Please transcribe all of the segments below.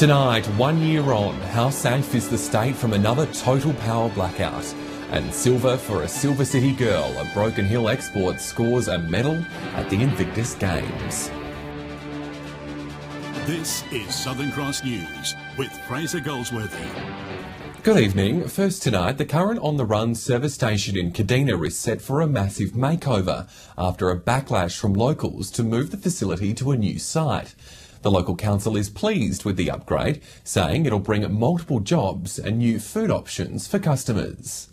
Tonight, 1 year on, how safe is the state from another total power blackout? And silver for a Silver City girl. A Broken Hill export scores a medal at the Invictus Games. This is Southern Cross News with Fraser Goldsworthy. Good evening. First tonight, the current on-the-run service station in Kadena is set for a massive makeover after a backlash from locals to move the facility to a new site. The local council is pleased with the upgrade, saying it'll bring multiple jobs and new food options for customers.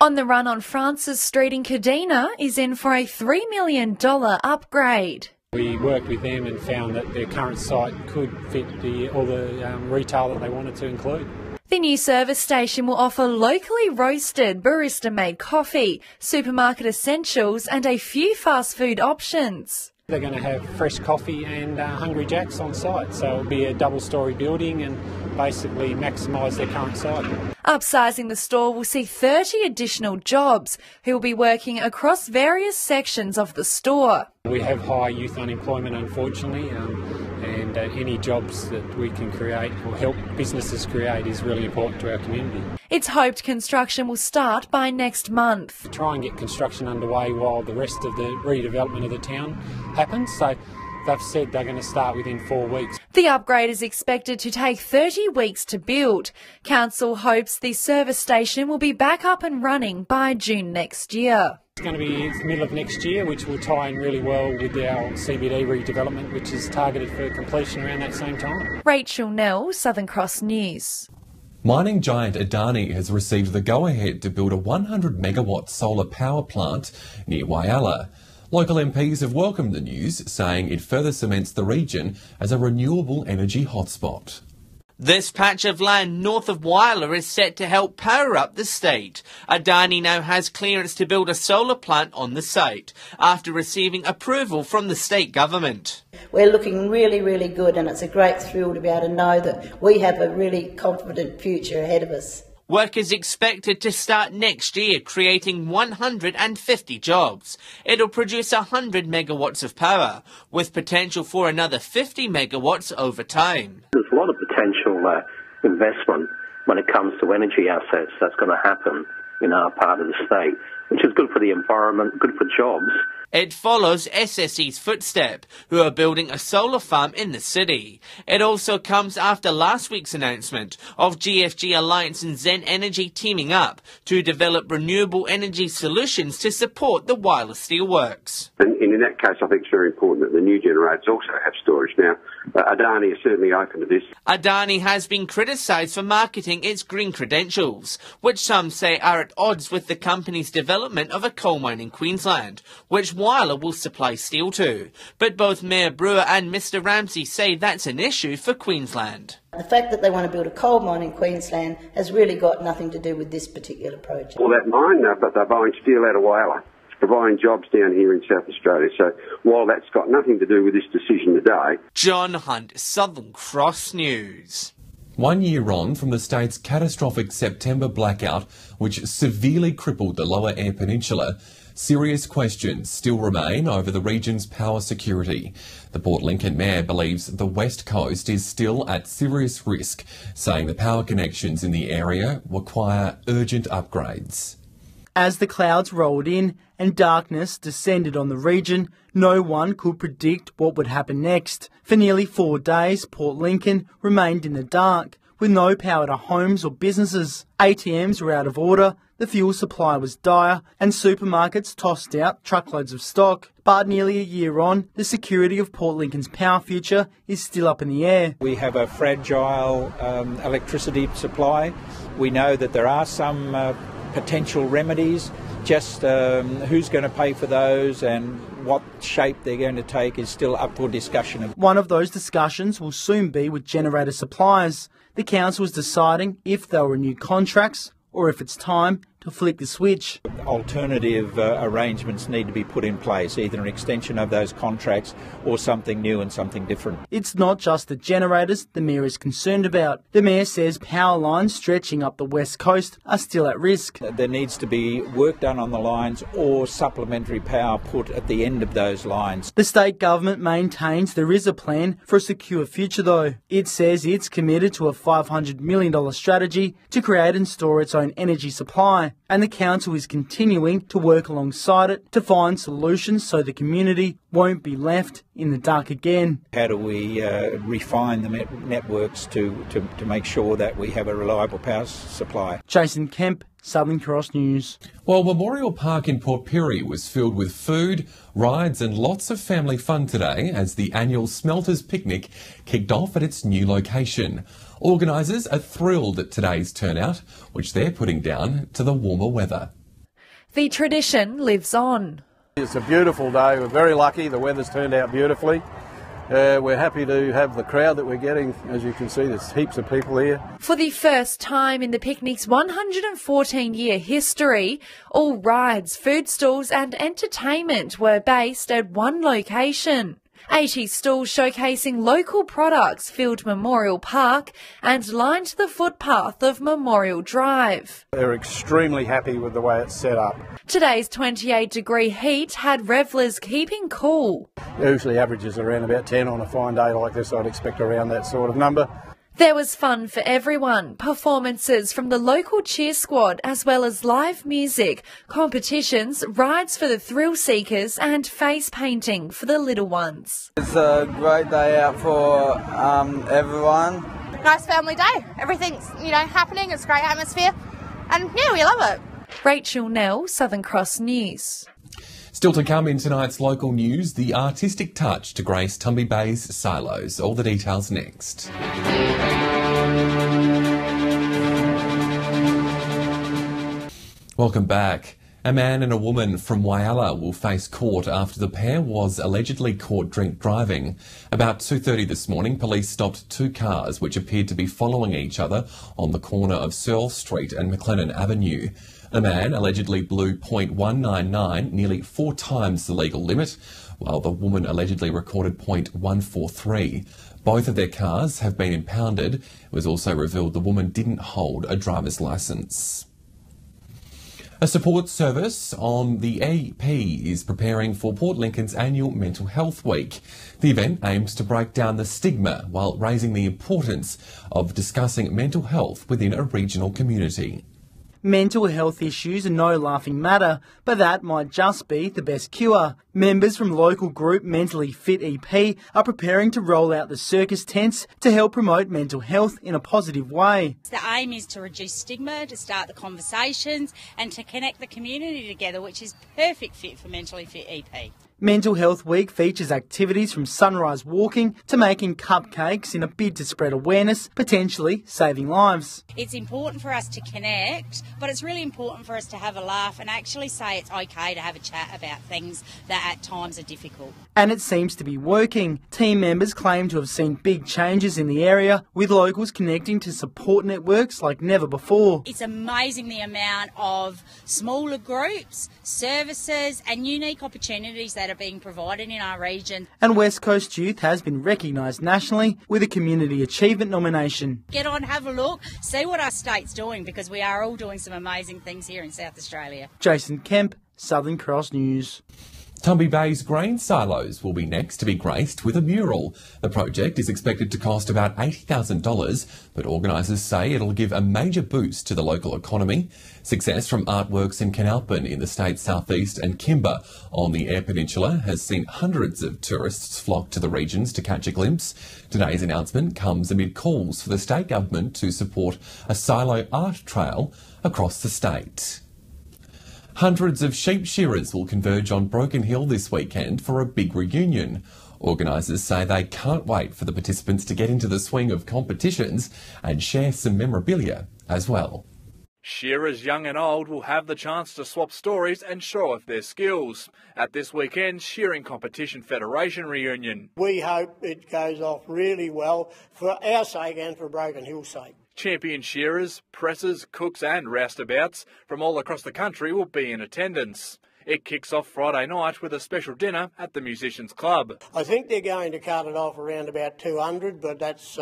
On the Run on Francis Street in Kadena is in for a $3 million upgrade. We worked with them and found that their current site could fit all the retail that they wanted to include. The new service station will offer locally roasted, barista-made coffee, supermarket essentials and a few fast food options. They're going to have fresh coffee and Hungry Jacks on site, so it'll be a double-storey building and basically maximise their current site. Upsizing the store will see 30 additional jobs who will be working across various sections of the store. We have high youth unemployment, unfortunately, and any jobs that we can create or help businesses create is really important to our community. It's hoped construction will start by next month. We try and get construction underway while the rest of the redevelopment of the town happens, so they've said they're going to start within 4 weeks. The upgrade is expected to take 30 weeks to build. Council hopes the service station will be back up and running by June next year. It's going to be the middle of next year, which will tie in really well with our CBD redevelopment, which is targeted for completion around that same time. Rachel Nell, Southern Cross News. Mining giant Adani has received the go-ahead to build a 100 megawatt solar power plant near Whyalla. Local MPs have welcomed the news, saying it further cements the region as a renewable energy hotspot. This patch of land north of Whyalla is set to help power up the state. Adani now has clearance to build a solar plant on the site after receiving approval from the state government. We're looking really, really good, and it's a great thrill to be able to know that we have a really confident future ahead of us. Work is expected to start next year, creating 150 jobs. It'll produce 100 megawatts of power, with potential for another 50 megawatts over time. There's a lot of potential investment when it comes to energy assets that's going to happen in our part of the state, which is good for the environment, good for jobs. It follows SSE's footstep, who are building a solar farm in the city. It also comes after last week's announcement of GFG Alliance and Zen Energy teaming up to develop renewable energy solutions to support the Whyalla Steelworks. And in that case, I think it's very important that the new generators also have storage. Now, Adani is certainly open to this. Adani has been criticised for marketing its green credentials, which some say are at odds with the company's development of a coal mine in Queensland, which Whyalla will supply steel to. But both Mayor Brewer and Mr Ramsey say that's an issue for Queensland. The fact that they want to build a coal mine in Queensland has really got nothing to do with this particular project. Well, that mine, but they're buying steel out of Whyalla. It's providing jobs down here in South Australia. So while that's got nothing to do with this decision today. John Hunt, Southern Cross News. 1 year on from the state's catastrophic September blackout, which severely crippled the Lower Eyre Peninsula, serious questions still remain over the region's power security. The Port Lincoln Mayor believes the West Coast is still at serious risk, saying the power connections in the area require urgent upgrades. As the clouds rolled in and darkness descended on the region, no one could predict what would happen next. For nearly 4 days, Port Lincoln remained in the dark, with no power to homes or businesses. ATMs were out of order, the fuel supply was dire, and supermarkets tossed out truckloads of stock. But nearly a year on, the security of Port Lincoln's power future is still up in the air. We have a fragile electricity supply. We know that there are some potential remedies. Just who's going to pay for those and what shape they're going to take is still up for discussion. One of those discussions will soon be with generator suppliers. The council is deciding if they'll renew contracts or if it's time to flick the switch. Alternative arrangements need to be put in place, either an extension of those contracts or something new and something different. It's not just the generators the Mayor is concerned about. The Mayor says power lines stretching up the west coast are still at risk. There needs to be work done on the lines or supplementary power put at the end of those lines. The state government maintains there is a plan for a secure future though. It says it's committed to a $500 million strategy to create and store its own energy supply, and the council is continuing to work alongside it to find solutions so the community won't be left in the dark again. How do we refine the networks to make sure that we have a reliable power supply? Jason Kemp, Southern Cross News. Well, Memorial Park in Port Pirie was filled with food, rides and lots of family fun today as the annual Smelters Picnic kicked off at its new location. Organisers are thrilled at today's turnout, which they're putting down to the warmer weather. The tradition lives on. It's a beautiful day. We're very lucky. The weather's turned out beautifully. We're happy to have the crowd that we're getting. As you can see, there's heaps of people here. For the first time in the picnic's 114-year history, all rides, food stalls and entertainment were based at one location. 80 stalls showcasing local products filled Memorial Park and lined the footpath of Memorial Drive. They're extremely happy with the way it's set up. Today's 28-degree heat had revellers keeping cool. Usually averages around about 10 on a fine day like this. I'd expect around that sort of number. There was fun for everyone, performances from the local cheer squad as well as live music, competitions, rides for the thrill seekers and face painting for the little ones. It's a great day out for everyone. Nice family day. Everything's, happening. It's a great atmosphere and yeah, we love it. Rachel Nell, Southern Cross News. Still to come in tonight's local news, the artistic touch to grace Tumby Bay's silos. All the details next. Welcome back. A man and a woman from Whyalla will face court after the pair was allegedly caught drink driving. About 2:30 this morning, police stopped two cars which appeared to be following each other on the corner of Searle Street and McLennan Avenue. The man allegedly blew .199, nearly 4 times the legal limit, while the woman allegedly recorded .143. Both of their cars have been impounded. It was also revealed the woman didn't hold a driver's licence. A support service on the AP is preparing for Port Lincoln's annual Mental Health Week. The event aims to break down the stigma while raising the importance of discussing mental health within a regional community. Mental health issues are no laughing matter, but that might just be the best cure. Members from local group Mentally Fit EP are preparing to roll out the circus tents to help promote mental health in a positive way. The aim is to reduce stigma, to start the conversations and to connect the community together, which is perfect fit for Mentally Fit EP. Mental Health Week features activities from sunrise walking to making cupcakes in a bid to spread awareness, potentially saving lives. It's important for us to connect, but it's really important for us to have a laugh and actually say it's okay to have a chat about things that at times are difficult. And it seems to be working. Team members claim to have seen big changes in the area, with locals connecting to support networks like never before. It's amazing the amount of smaller groups, services and unique opportunities that are being provided in our region. And West Coast Youth has been recognised nationally with a Community Achievement nomination. Get on, have a look, see what our state's doing, because we are all doing some amazing things here in South Australia. Jason Kemp, Southern Cross News. Tumby Bay's grain silos will be next to be graced with a mural. The project is expected to cost about $80,000, but organisers say it'll give a major boost to the local economy. Success from artworks in Canalpin in the state's southeast and Kimber on the Eyre Peninsula has seen hundreds of tourists flock to the regions to catch a glimpse. Today's announcement comes amid calls for the state government to support a silo art trail across the state. Hundreds of sheep shearers will converge on Broken Hill this weekend for a big reunion. Organisers say they can't wait for the participants to get into the swing of competitions and share some memorabilia as well. Shearers young and old will have the chance to swap stories and show off their skills at this weekend's Shearing Competition Federation reunion. We hope it goes off really well for our sake and for Broken Hill's sake. Champion shearers, pressers, cooks and roustabouts from all across the country will be in attendance. It kicks off Friday night with a special dinner at the Musicians Club. I think they're going to cut it off around about 200, but that's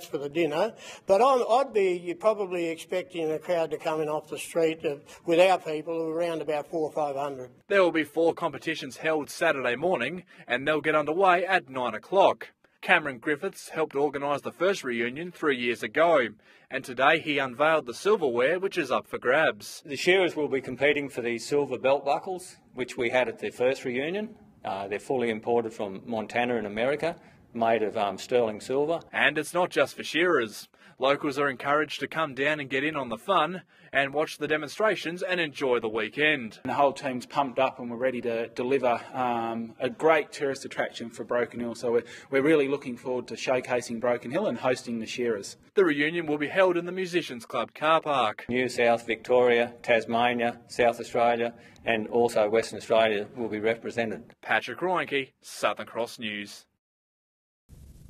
for the dinner. But I'd be probably expecting a crowd to come in off the street with our people around about 400 or 500. There will be 4 competitions held Saturday morning and they'll get underway at 9 o'clock. Cameron Griffiths helped organise the first reunion 3 years ago, and today he unveiled the silverware which is up for grabs. The shearers will be competing for the silver belt buckles, which we had at their first reunion. They're fully imported from Montana in America, made of sterling silver. And it's not just for shearers. Locals are encouraged to come down and get in on the fun and watch the demonstrations and enjoy the weekend. The whole team's pumped up and we're ready to deliver a great tourist attraction for Broken Hill. So we're really looking forward to showcasing Broken Hill and hosting the shearers. The reunion will be held in the Musicians Club car park. New South Victoria, Tasmania, South Australia and also Western Australia will be represented. Patrick Reinke, Southern Cross News.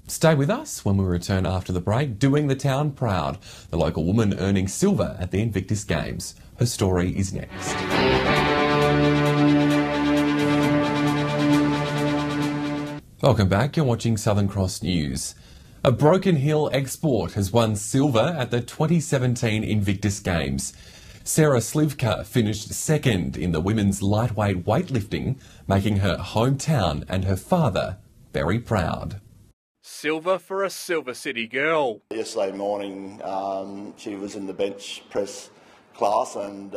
Stay with us when we return after the break. Doing the town proud. The local woman earning silver at the Invictus Games. Her story is next. Welcome back. You're watching Southern Cross News. A Broken Hill export has won silver at the 2017 Invictus Games. Sarah Slivka finished second in the women's lightweight weightlifting, making her hometown and her father very proud. Silver for a Silver City girl. Yesterday morning she was in the bench press class and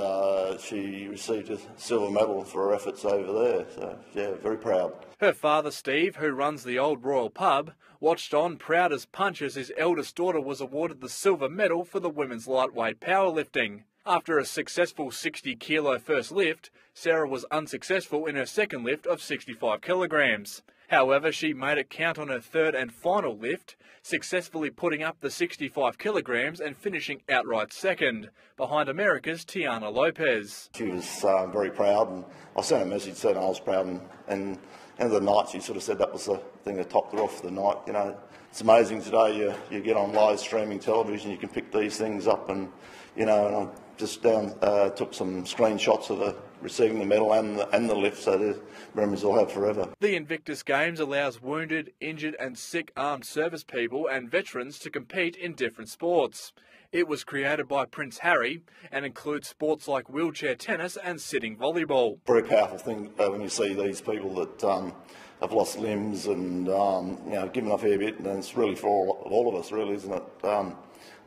she received a silver medal for her efforts over there. So, yeah, very proud. Her father, Steve, who runs the Old Royal Pub, watched on proud as punch as his eldest daughter was awarded the silver medal for the women's lightweight powerlifting. After a successful 60-kilo first lift, Sarah was unsuccessful in her second lift of 65 kilograms. However, she made it count on her third and final lift, successfully putting up the 65 kilograms and finishing outright second, behind America's Tiana Lopez. She was very proud, and I sent a message saying I was proud, and end of the night she sort of said that was the thing that topped her off for the night. You know, it's amazing today you get on live streaming television, you can pick these things up, and you know, and I just took some screenshots of her receiving the medal and the lift, so the memories I'll have forever. The Invictus Games allows wounded, injured and sick armed service people and veterans to compete in different sports. It was created by Prince Harry and includes sports like wheelchair tennis and sitting volleyball. Very powerful thing when you see these people that have lost limbs and you know, given up a bit, and it's really for all of us, really, isn't it?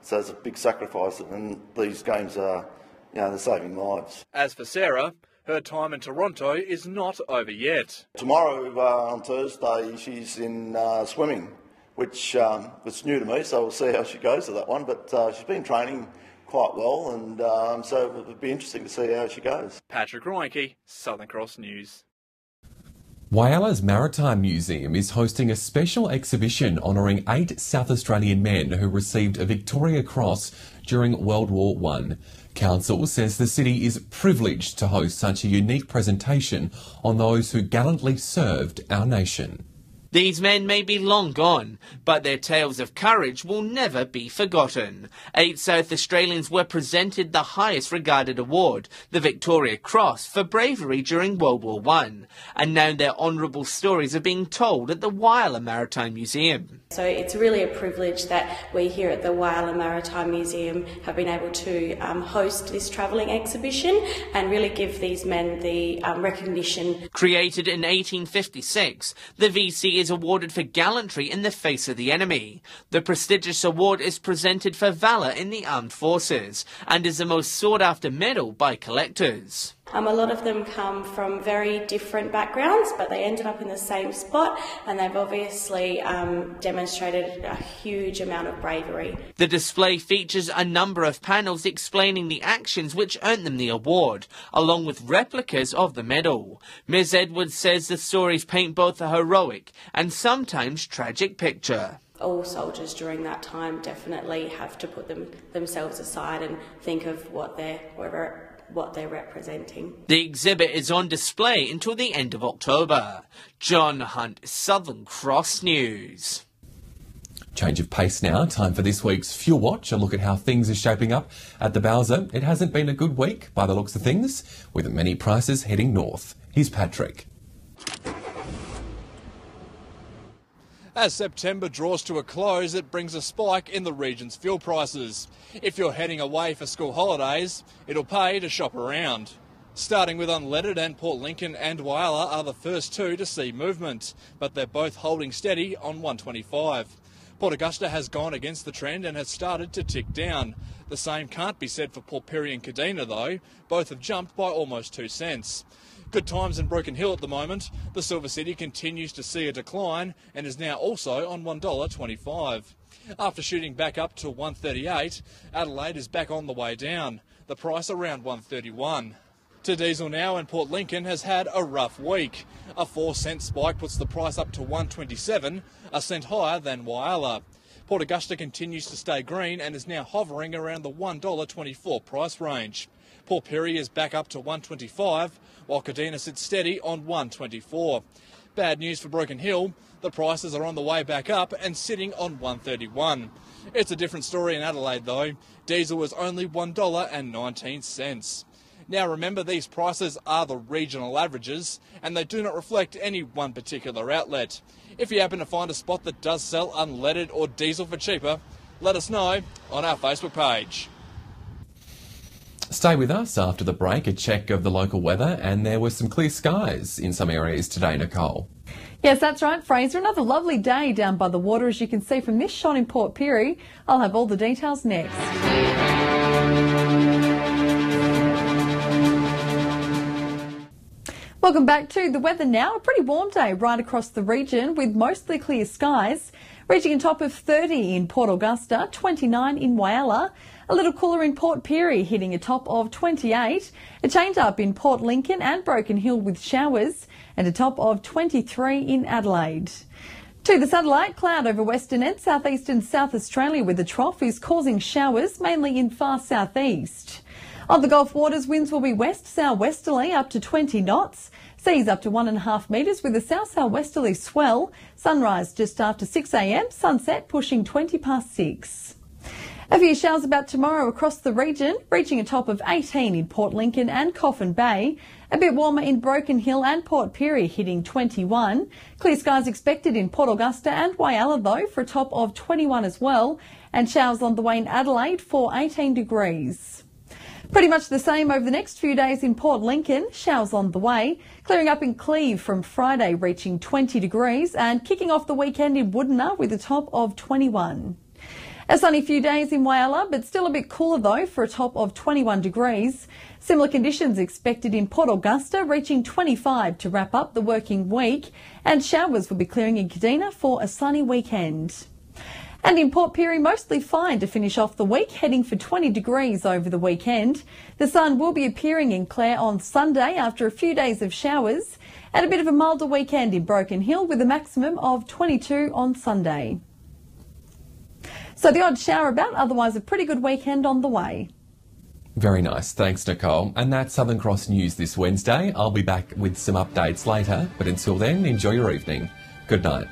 So it's a big sacrifice, and these games are, you know, they're saving lives. As for Sarah, her time in Toronto is not over yet. Tomorrow, on Thursday, she's in swimming, which was new to me, so we'll see how she goes to that one. But she's been training quite well, and so it would be interesting to see how she goes. Patrick Reinke, Southern Cross News. Whyala's Maritime Museum is hosting a special exhibition honouring 8 South Australian men who received a Victoria Cross during World War I. Council says the city is privileged to host such a unique presentation on those who gallantly served our nation. These men may be long gone, but their tales of courage will never be forgotten. 8 South Australians were presented the highest regarded award, the Victoria Cross, for bravery during World War I, and now their honourable stories are being told at the Whyala Maritime Museum. So it's really a privilege that we here at the Whyala Maritime Museum have been able to host this travelling exhibition and really give these men the recognition. Created in 1856, the VC is awarded for gallantry in the face of the enemy. The prestigious award is presented for valour in the armed forces and is the most sought-after medal by collectors. A lot of them come from very different backgrounds, but they ended up in the same spot, and they've obviously demonstrated a huge amount of bravery. The display features a number of panels explaining the actions which earned them the award, along with replicas of the medal. Ms. Edwards says the stories paint both a heroic and sometimes tragic picture. all soldiers during that time definitely have to put themselves aside and think of what they're representing. The exhibit is on display until the end of October. John Hunt, Southern Cross News. Change of pace now. Time for this week's Fuel Watch. A look at how things are shaping up at the Bowser. It hasn't been a good week by the looks of things, with many prices heading north. Here's Patrick. As September draws to a close, it brings a spike in the region's fuel prices. If you're heading away for school holidays, it'll pay to shop around. Starting with unleaded, and Port Lincoln and Whyalla are the first two to see movement, but they're both holding steady on $1.25. Port Augusta has gone against the trend and has started to tick down. The same can't be said for Port Pirie and Kadena though. Both have jumped by almost 2 cents. Good times in Broken Hill at the moment. The Silver City continues to see a decline and is now also on $1.25. After shooting back up to $1.38, Adelaide is back on the way down. The price around $1.31. To diesel now, and Port Lincoln has had a rough week. A 4-cent spike puts the price up to $1.27, a cent higher than Whyalla. Port Augusta continues to stay green and is now hovering around the $1.24 price range. Port Pirie is back up to $1.25, while Kadena sits steady on $1.24. Bad news for Broken Hill. The prices are on the way back up and sitting on $1.31. It's a different story in Adelaide though. Diesel was only $1.19. Now remember, these prices are the regional averages and they do not reflect any one particular outlet. If you happen to find a spot that does sell unleaded or diesel for cheaper, let us know on our Facebook page. Stay with us after the break, a check of the local weather, and there were some clear skies in some areas today, Nicole. Yes, that's right, Fraser. Another lovely day down by the water, as you can see from this shot in Port Pirie. I'll have all the details next. Welcome back to the weather now. A pretty warm day right across the region with mostly clear skies, reaching a top of 30 in Port Augusta, 29 in Whyalla, a little cooler in Port Pirie, hitting a top of 28, a change up in Port Lincoln and Broken Hill with showers, and a top of 23 in Adelaide. To the satellite, cloud over western and southeastern South Australia with a trough is causing showers, mainly in far southeast. On the Gulf waters, winds will be west-southwesterly up to 20 knots. Seas up to 1.5 metres with a south-southwesterly swell. Sunrise just after 6 a.m, sunset pushing 20 past 6. A few showers about tomorrow across the region, reaching a top of 18 in Port Lincoln and Coffin Bay. A bit warmer in Broken Hill and Port Pirie, hitting 21. Clear skies expected in Port Augusta and Whyalla though, for a top of 21 as well. And showers on the way in Adelaide for 18 degrees. Pretty much the same over the next few days in Port Lincoln, showers on the way, clearing up in Cleve from Friday reaching 20 degrees and kicking off the weekend in Woodena with a top of 21. A sunny few days in Whyalla, but still a bit cooler though for a top of 21 degrees. Similar conditions expected in Port Augusta, reaching 25 to wrap up the working week, and showers will be clearing in Kadena for a sunny weekend. And in Port Pirie, mostly fine to finish off the week, heading for 20 degrees over the weekend. The sun will be appearing in Clare on Sunday after a few days of showers, and a bit of a milder weekend in Broken Hill with a maximum of 22 on Sunday. So the odd shower about, otherwise a pretty good weekend on the way. Very nice. Thanks, Nicole. And that's Southern Cross News this Wednesday. I'll be back with some updates later, but until then, enjoy your evening. Good night.